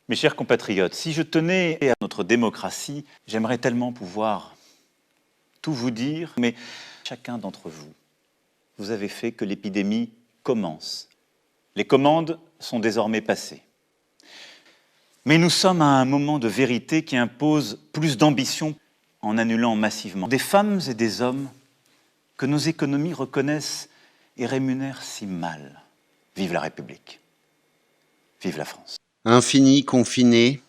Mes chers compatriotes, si je tenais à notre démocratie, j'aimerais tellement pouvoir tout vous dire, mais chacun d'entre vous, vous avez fait que l'épidémie commence. Les commandes sont désormais passées. Mais nous sommes à un moment de vérité qui impose plus d'ambition en annulant massivement des femmes et des hommes que nos économies reconnaissent et rémunèrent si mal. Vive la République. Vive la France. Infini confiné,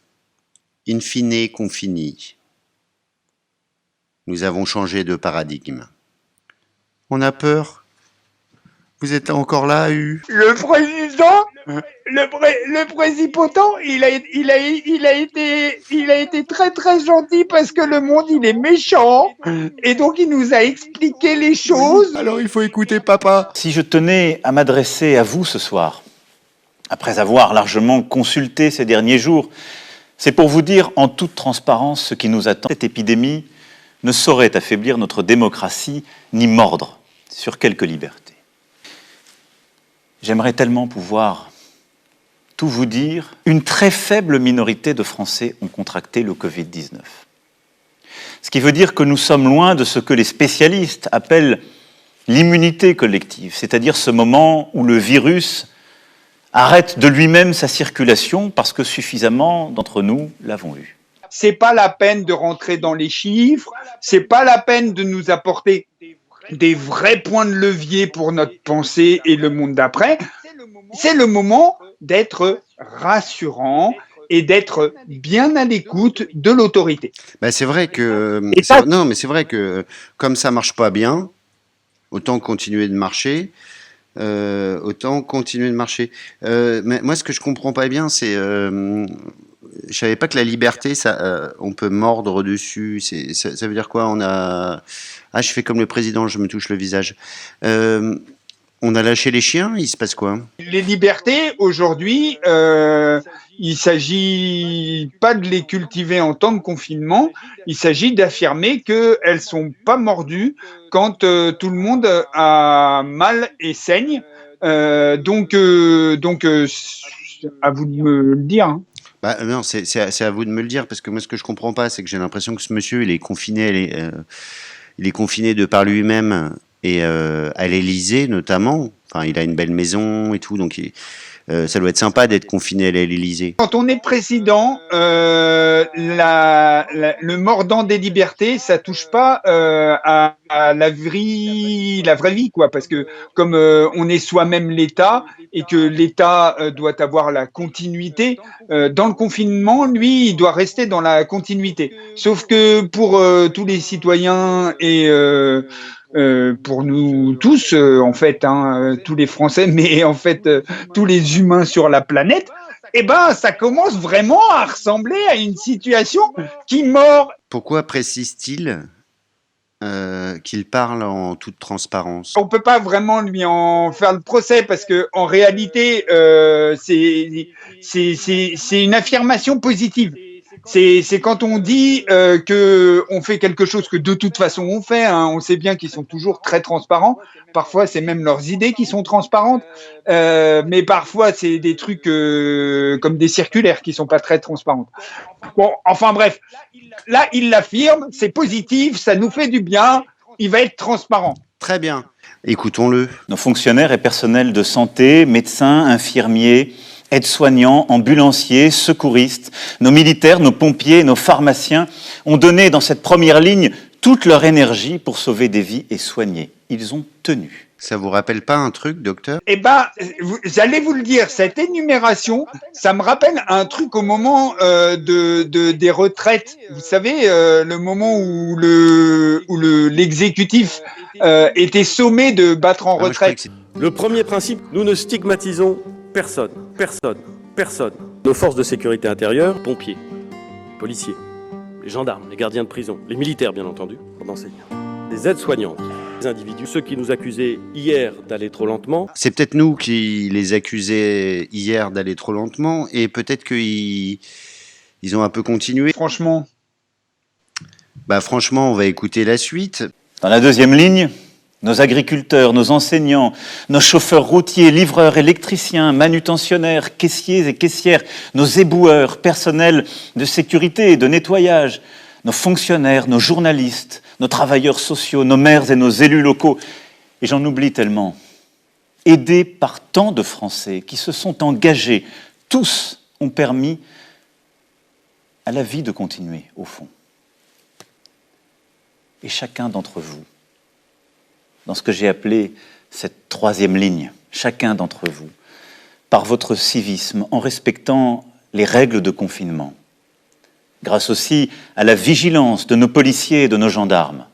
in fine confini. Nous avons changé de paradigme. On a peur. Vous êtes encore là, U? Le président, le présipotent, il a été très très gentil parce que le monde il est méchant et donc il nous a expliqué les choses. Alors il faut écouter papa. Si je tenais à m'adresser à vous ce soir, après avoir largement consulté ces derniers jours, c'est pour vous dire en toute transparence ce qui nous attend. Cette épidémie ne saurait affaiblir notre démocratie ni mordre sur quelques libertés. J'aimerais tellement pouvoir tout vous dire. Une très faible minorité de Français ont contracté le Covid-19. Ce qui veut dire que nous sommes loin de ce que les spécialistes appellent l'immunité collective, c'est-à-dire ce moment où le virus arrête de lui-même sa circulation parce que suffisamment d'entre nous l'avons eu. C'est pas la peine de rentrer dans les chiffres, c'est pas la peine de nous apporter des vrais points de levier pour notre pensée et le monde d'après. C'est le moment d'être rassurant et d'être bien à l'écoute de l'autorité. Bah, c'est vrai que non, mais c'est vrai que comme ça marche pas bien, autant continuer de marcher. Mais moi, ce que je comprends pas bien, c'est je savais pas que la liberté, ça, on peut mordre dessus. Ça veut dire quoi? Je fais comme le président, je me touche le visage. On a lâché les chiens, il se passe quoi? Les libertés, aujourd'hui, il s'agit pas de les cultiver en temps de confinement, il s'agit d'affirmer qu'elles sont pas mordues quand tout le monde a mal et saigne. Donc, à vous de me le dire. Hein. Bah, non, c'est à vous de me le dire, parce que moi, ce que je comprends pas, c'est que j'ai l'impression que ce monsieur, il est confiné, il est confiné de par lui-même, et à l'Élysée notamment. Enfin, il a une belle maison et tout, donc ça doit être sympa d'être confiné à l'Élysée. Quand on est président, le mordant des libertés, ça touche pas à la vraie vie, quoi. Parce que comme on est soi-même l'État et que l'État doit avoir la continuité, dans le confinement, lui, il doit rester dans la continuité. Sauf que pour tous les citoyens et pour nous tous, en fait, tous les Français, mais en fait tous les humains sur la planète, eh ben, ça commence vraiment à ressembler à une situation qui mord. Pourquoi précise-t-il qu'il parle en toute transparence? On peut pas vraiment lui en faire le procès parce que en réalité, c'est une affirmation positive. C'est quand on dit que on fait quelque chose que de toute façon on fait. Hein, on sait bien qu'ils sont toujours très transparents. Parfois, c'est même leurs idées qui sont transparentes. Mais parfois, c'est des trucs comme des circulaires qui sont pas très transparentes. Bon, enfin bref, là, il l'affirme, c'est positif, ça nous fait du bien. Il va être transparent. Très bien. Écoutons-le. Nos fonctionnaires et personnels de santé, médecins, infirmiers, aides-soignants, ambulanciers, secouristes, nos militaires, nos pompiers, nos pharmaciens ont donné dans cette première ligne toute leur énergie pour sauver des vies et soigner. Ils ont tenu. Ça vous rappelle pas un truc, docteur? Eh ben, j'allais vous le dire, cette énumération, ça me rappelle un truc au moment des retraites. Vous savez, le moment où l'exécutif était sommé de battre en retraite. Le premier principe, nous ne stigmatisons personne. Nos forces de sécurité intérieure, pompiers, policiers, les gendarmes, les gardiens de prison, les militaires bien entendu, les aides-soignantes, les individus, ceux qui nous accusaient hier d'aller trop lentement. C'est peut-être nous qui les accusés hier d'aller trop lentement, et peut-être qu'ils ont un peu continué. Franchement. Bah franchement, on va écouter la suite. Dans la deuxième ligne, nos agriculteurs, nos enseignants, nos chauffeurs routiers, livreurs, électriciens, manutentionnaires, caissiers et caissières, nos éboueurs, personnels de sécurité et de nettoyage, nos fonctionnaires, nos journalistes, nos travailleurs sociaux, nos maires et nos élus locaux. Et j'en oublie tellement. Aidés par tant de Français qui se sont engagés, tous ont permis à la vie de continuer, au fond. Et chacun d'entre vous, dans ce que j'ai appelé cette troisième ligne, chacun d'entre vous, par votre civisme, en respectant les règles de confinement, grâce aussi à la vigilance de nos policiers et de nos gendarmes,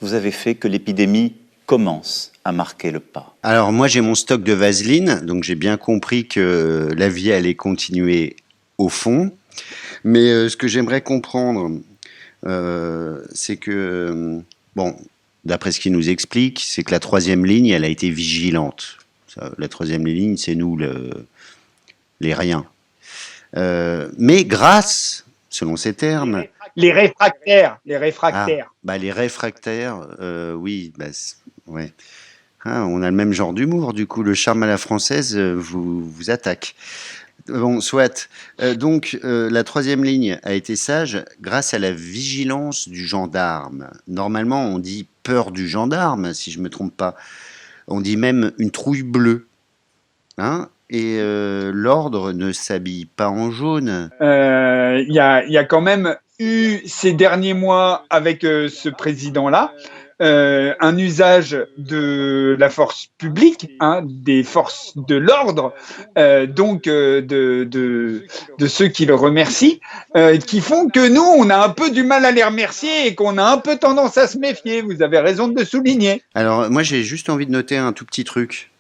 vous avez fait que l'épidémie commence à marquer le pas. Alors moi j'ai mon stock de vaseline, donc j'ai bien compris que la vie allait continuer au fond. Mais ce que j'aimerais comprendre, c'est que, bon, d'après ce qu'il nous explique, c'est que la troisième ligne, elle a été vigilante. La troisième ligne, c'est nous, les riens. Mais grâce, selon ces termes... Les réfractaires. les réfractaires, oui, ouais. Ah, on a le même genre d'humour, du coup, le charme à la française vous attaque. Bon, soit. Donc, la troisième ligne a été sage grâce à la vigilance du gendarme. Normalement, on dit peur du gendarme, si je ne me trompe pas. On dit même une trouille bleue. Hein? Et l'ordre ne s'habille pas en jaune. Il y a quand même eu ces derniers mois avec ce président-là un usage de la force publique, hein, des forces de l'ordre, donc de ceux qui le remercient, qui font que nous, on a un peu du mal à les remercier et qu'on a un peu tendance à se méfier. Vous avez raison de le souligner. Alors, moi, j'ai juste envie de noter un tout petit truc.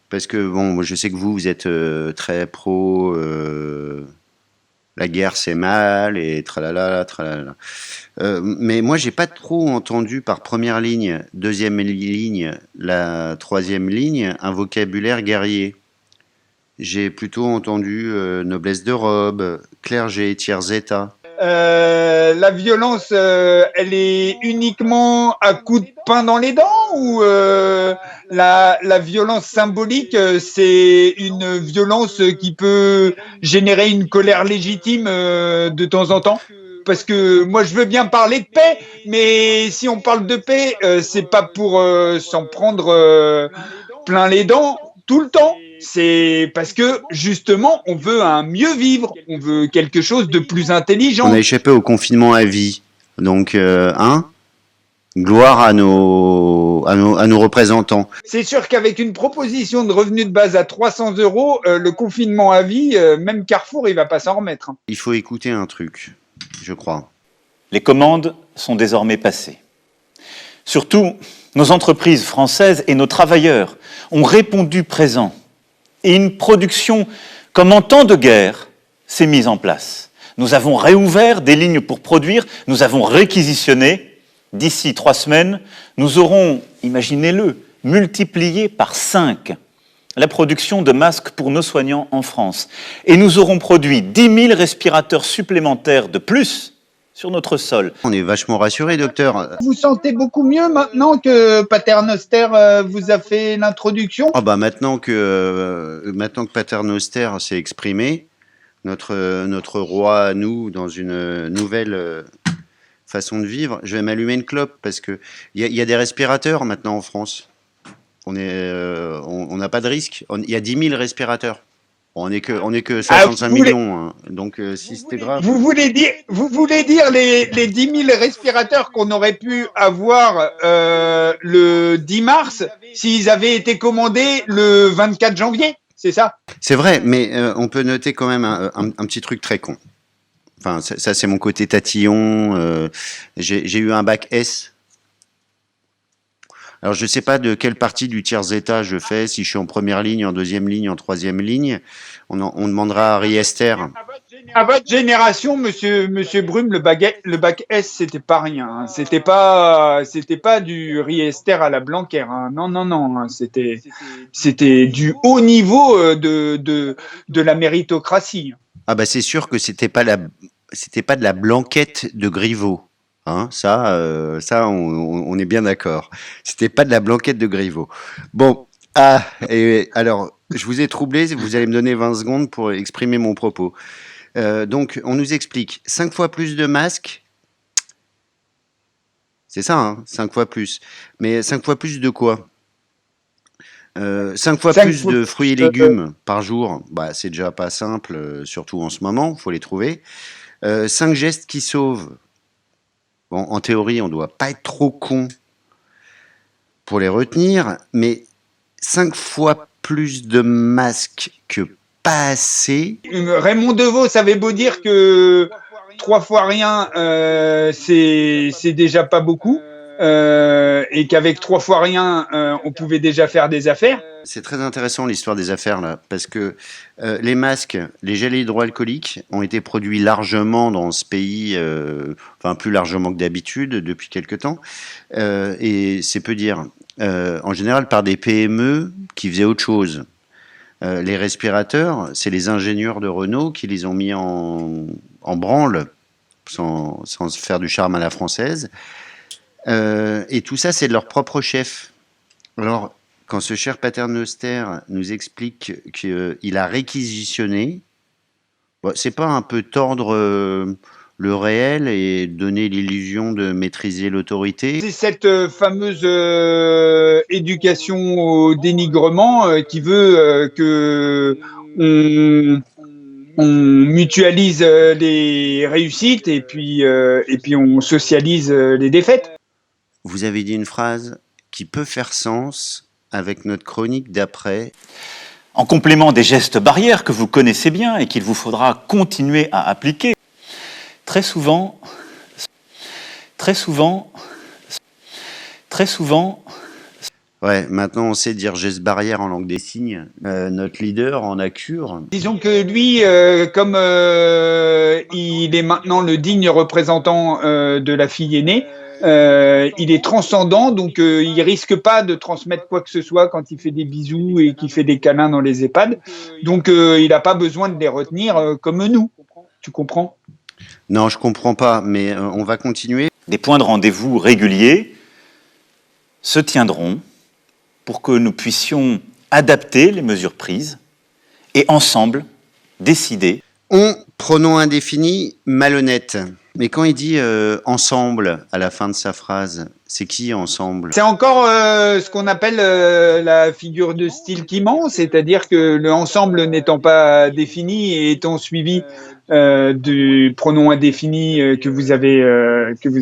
Parce que, bon, je sais que vous êtes très pro, la guerre c'est mal, et tralala, tralala. Mais moi, j'ai pas trop entendu par première ligne, deuxième ligne, la troisième ligne, un vocabulaire guerrier. J'ai plutôt entendu noblesse de robe, clergé, tiers état. La violence, elle est uniquement à coups de pain dans les dents ou la violence symbolique, c'est une violence qui peut générer une colère légitime de temps en temps? Parce que moi, je veux bien parler de paix, mais si on parle de paix, c'est pas pour s'en prendre plein les dents tout le temps. C'est parce que, justement, on veut un mieux vivre, on veut quelque chose de plus intelligent. On a échappé au confinement à vie. Donc, gloire à nos représentants. C'est sûr qu'avec une proposition de revenu de base à 300 €, le confinement à vie, même Carrefour, il va pas s'en remettre. Il faut écouter un truc, je crois. Les commandes sont désormais passées. Surtout, nos entreprises françaises et nos travailleurs ont répondu présent. Et une production, comme en temps de guerre, s'est mise en place. Nous avons réouvert des lignes pour produire, nous avons réquisitionné. D'ici 3 semaines, nous aurons, imaginez-le, multiplié par 5 la production de masques pour nos soignants en France. Et nous aurons produit 10 000 respirateurs supplémentaires de plus sur notre sol. On est vachement rassurés, docteur. Vous sentez beaucoup mieux maintenant que Paternoster vous a fait l'introduction? Ah bah maintenant que Paternoster s'est exprimé, notre roi à nous, dans une nouvelle façon de vivre, je vais m'allumer une clope parce que il y a des respirateurs maintenant en France. On n'a pas de risque. Il y a 10 000 respirateurs. On n'est que 65 millions, hein. Donc si c'était grave. Vous voulez dire les 10 000 respirateurs qu'on aurait pu avoir le 10 mars s'ils avaient été commandés le 24 janvier, c'est ça? C'est vrai, mais on peut noter quand même un petit truc très con. Enfin, ça c'est mon côté tatillon. J'ai eu un bac S. Alors, je ne sais pas de quelle partie du tiers-état je fais, si je suis en première ligne, en deuxième ligne, en troisième ligne. On demandera à Riester. À votre génération, monsieur Brume, le bac S, c'était pas rien. Hein. C'était pas du Riester à la Blanquer. Hein. Non. Hein. C'était du haut niveau de la méritocratie. Ah bah c'est sûr que c'était pas de la blanquette de Griveaux. Hein, on est bien d'accord. C'était pas de la blanquette de Griveaux. Bon, et alors, je vous ai troublé, vous allez me donner 20 secondes pour exprimer mon propos. Donc, on nous explique 5 fois plus de masques, c'est ça, hein, 5 fois plus. Mais 5 fois plus de quoi 5 fois 5 plus fois de plus, fruits et légumes par jour, bah, c'est déjà pas simple, surtout en ce moment, il faut les trouver. 5 gestes qui sauvent. Bon, en théorie, on doit pas être trop con pour les retenir, mais 5 fois plus de masques que pas assez. Raymond Devos avait beau dire que 3 fois rien, c'est déjà pas beaucoup, et qu'avec 3 fois rien, on pouvait déjà faire des affaires. C'est très intéressant l'histoire des affaires là, parce que les masques, les gels hydroalcooliques ont été produits largement dans ce pays, enfin plus largement que d'habitude depuis quelque temps, et c'est peu dire, en général par des PME qui faisaient autre chose. Les respirateurs, c'est les ingénieurs de Renault qui les ont mis en branle, sans se faire du charme à la française. Et tout ça, c'est de leur propre chef. Alors, quand ce cher Paternoster nous explique qu'il a réquisitionné, bon, c'est pas un peu tordre le réel et donner l'illusion de maîtriser l'autorité? C'est cette fameuse éducation au dénigrement qui veut que on mutualise les réussites et puis on socialise les défaites. Vous avez dit une phrase qui peut faire sens avec notre chronique d'après. En complément des gestes barrières que vous connaissez bien et qu'il vous faudra continuer à appliquer, très souvent, Ouais, maintenant on sait dire geste barrière en langue des signes. Notre leader en a cure. Disons que lui, comme il est maintenant le digne représentant de la fille aînée, il est transcendant, donc il risque pas de transmettre quoi que ce soit quand il fait des bisous et qu'il fait des câlins dans les EHPAD. Donc il n'a pas besoin de les retenir comme nous. Tu comprends? Non, je comprends pas, mais on va continuer. des points de rendez-vous réguliers se tiendront pour que nous puissions adapter les mesures prises et ensemble décider. On, pronom indéfini, malhonnête. Mais quand il dit ensemble à la fin de sa phrase, c'est qui ensemble? C'est encore ce qu'on appelle la figure de style qui ment, c'est-à-dire que le ensemble n'étant pas défini et étant suivi du pronom indéfini que vous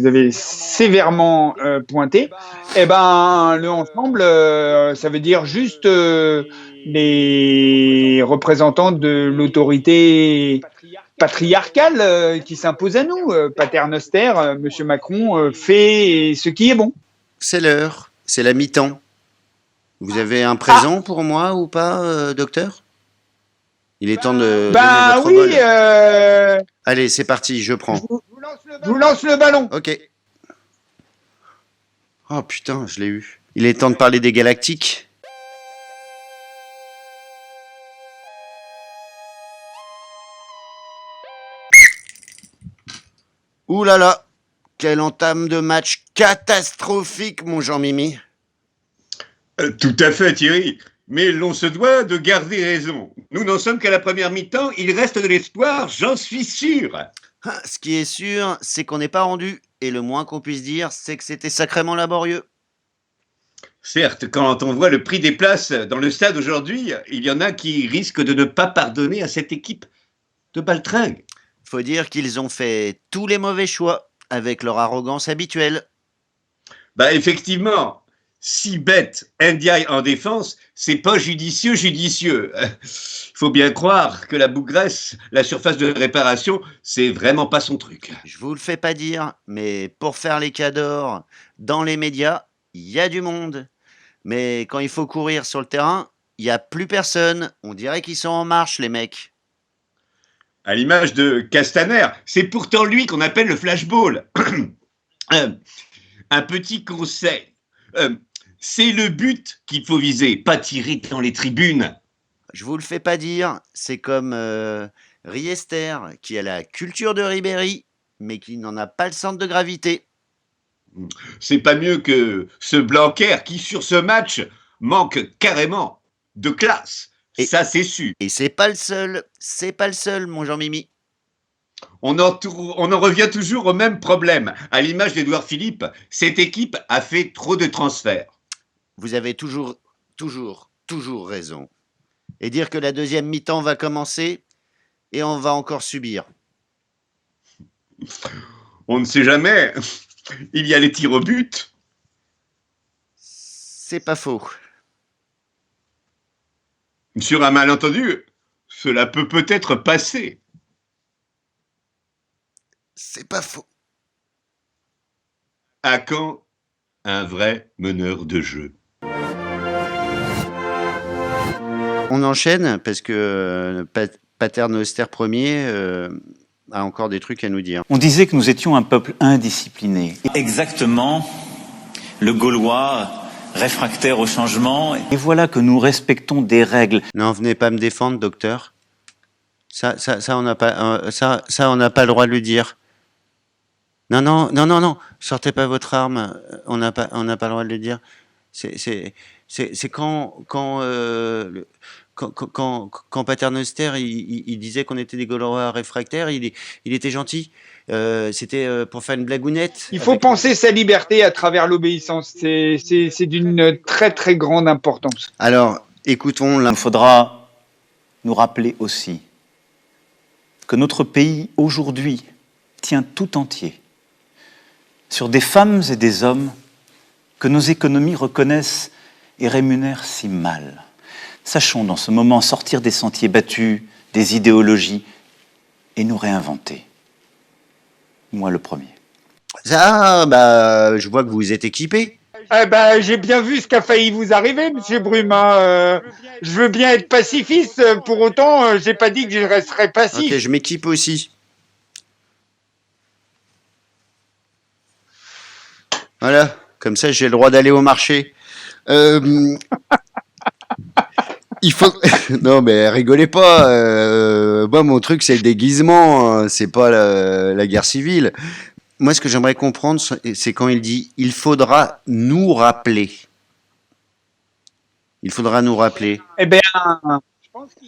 avez sévèrement pointé, eh ben le ensemble, ça veut dire juste les représentants de l'autorité patriarcale qui s'impose à nous. Paternoster, Monsieur Macron fait ce qui est bon. C'est l'heure, c'est la mi-temps. Vous avez un présent pour moi ou pas, docteur? Il est temps de donner votre bol. Allez, c'est parti, je prends. Je vous lance le ballon. Ok. Oh putain, je l'ai eu. Il est temps de parler des galactiques. Ouh là là, quelle entame de match catastrophique, mon Jean-Mimi. Tout à fait, Thierry. Mais l'on se doit de garder raison. Nous n'en sommes qu'à la première mi-temps. Il reste de l'espoir, j'en suis sûr. Ah, ce qui est sûr, c'est qu'on n'est pas rendu. Et le moins qu'on puisse dire, c'est que c'était sacrément laborieux. Certes, quand on voit le prix des places dans le stade aujourd'hui, il y en a qui risquent de ne pas pardonner à cette équipe de baltringue. Faut dire qu'ils ont fait tous les mauvais choix avec leur arrogance habituelle. Bah effectivement, si bête Ndiaye en défense, c'est pas judicieux. Il faut bien croire que la bougresse, la surface de réparation, c'est vraiment pas son truc. Je vous le fais pas dire, mais pour faire les cadors dans les médias, il y a du monde. Mais quand il faut courir sur le terrain, il n'y a plus personne. On dirait qu'ils sont en marche, les mecs. À l'image de Castaner, c'est pourtant lui qu'on appelle le flashball. Un petit conseil. C'est le but qu'il faut viser, pas tirer dans les tribunes. Je vous le fais pas dire, c'est comme Riester, qui a la culture de Ribéry, mais qui n'en a pas le centre de gravité. C'est pas mieux que ce Blanquer qui, sur ce match, manque carrément de classe. Et- Ça, c'est sûr. Et c'est pas le seul, mon Jean-Mimi. On en revient toujours au même problème. À l'image d'Édouard Philippe, cette équipe a fait trop de transferts. Vous avez toujours raison. Et dire que la deuxième mi-temps va commencer et on va encore subir. On ne sait jamais. Il y a les tirs au but. C'est pas faux. Sur un malentendu, cela peut peut-être passer. C'est pas faux. À quand un vrai meneur de jeu? On enchaîne parce que Paternoster Ier a encore des trucs à nous dire. On disait que nous étions un peuple indiscipliné. Exactement, le Gaulois réfractaire au changement. Et voilà que nous respectons des règles. Non, venez pas me défendre, docteur. Ça, on n'a pas, on n'a pas le droit de le dire. Non. Sortez pas votre arme. On n'a pas le droit de le dire. C'est quand Paternoster il disait qu'on était des Gaulois réfractaires, il était gentil. C'était pour faire une blagounette. Il faut penser sa liberté à travers l'obéissance. C'est d'une très très grande importance. Alors, écoutons là. Il faudra nous rappeler aussi que notre pays aujourd'hui tient tout entier sur des femmes et des hommes que nos économies reconnaissent et rémunèrent si mal. Sachons dans ce moment sortir des sentiers battus, des idéologies, et nous réinventer. Moi le premier. Ça, je vois que vous êtes équipé. J'ai bien vu ce qu'a failli vous arriver, Monsieur Bruma. Je veux bien être pacifiste, pour autant, j'ai pas dit que je resterais passif. Ok, je m'équipe aussi. Voilà, comme ça j'ai le droit d'aller au marché. Il faut. Non, mais rigolez pas. Moi, mon truc, c'est le déguisement. Hein. C'est pas la guerre civile. Moi, ce que j'aimerais comprendre, c'est quand il dit il faudra nous rappeler. Il faudra nous rappeler. Eh bien,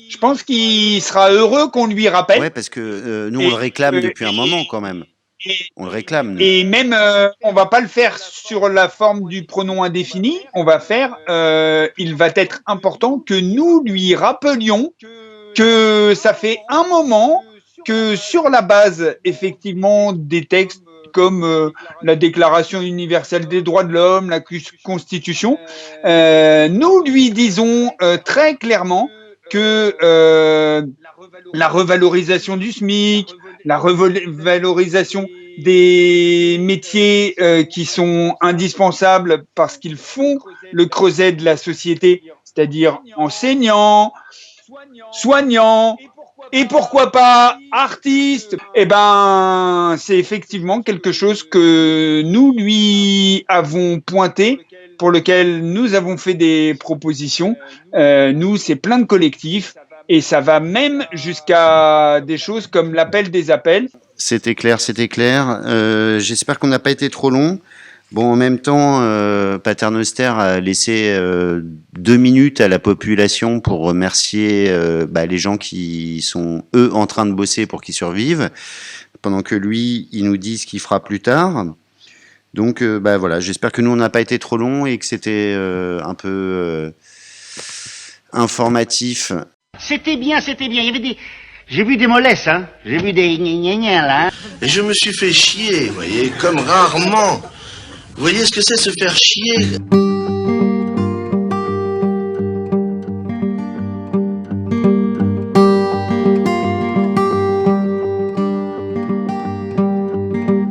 je pense qu'il sera heureux qu'on lui rappelle. Ouais, parce que nous, on le réclame depuis un moment quand même. On le réclame. Nous. Et même, on va pas le faire sur la forme du pronom indéfini. On va faire, il va être important que nous lui rappelions que ça fait un moment que sur la base, effectivement, des textes comme la Déclaration universelle des droits de l'homme, la Constitution, nous lui disons très clairement que la revalorisation du SMIC, la revalorisation des métiers qui sont indispensables parce qu'ils font le creuset de la société, c'est-à-dire enseignants, soignants, et pourquoi pas artistes. Eh ben, c'est effectivement quelque chose que nous lui avons pointé, pour lequel nous avons fait des propositions. Nous, c'est plein de collectifs. Et ça va même jusqu'à des choses comme l'appel des appels. C'était clair. J'espère qu'on n'a pas été trop long. Bon, en même temps, Paternoster a laissé 2 minutes à la population pour remercier les gens qui sont, eux, en train de bosser pour qu'ils survivent, pendant que lui, il nous dit ce qu'il fera plus tard. Donc, voilà, j'espère que nous, on n'a pas été trop long et que c'était un peu informatif. C'était bien. Il y avait des... J'ai vu des mollesses, hein. J'ai vu des gna là. Et je me suis fait chier, vous voyez, comme rarement. Vous voyez ce que c'est se faire chier?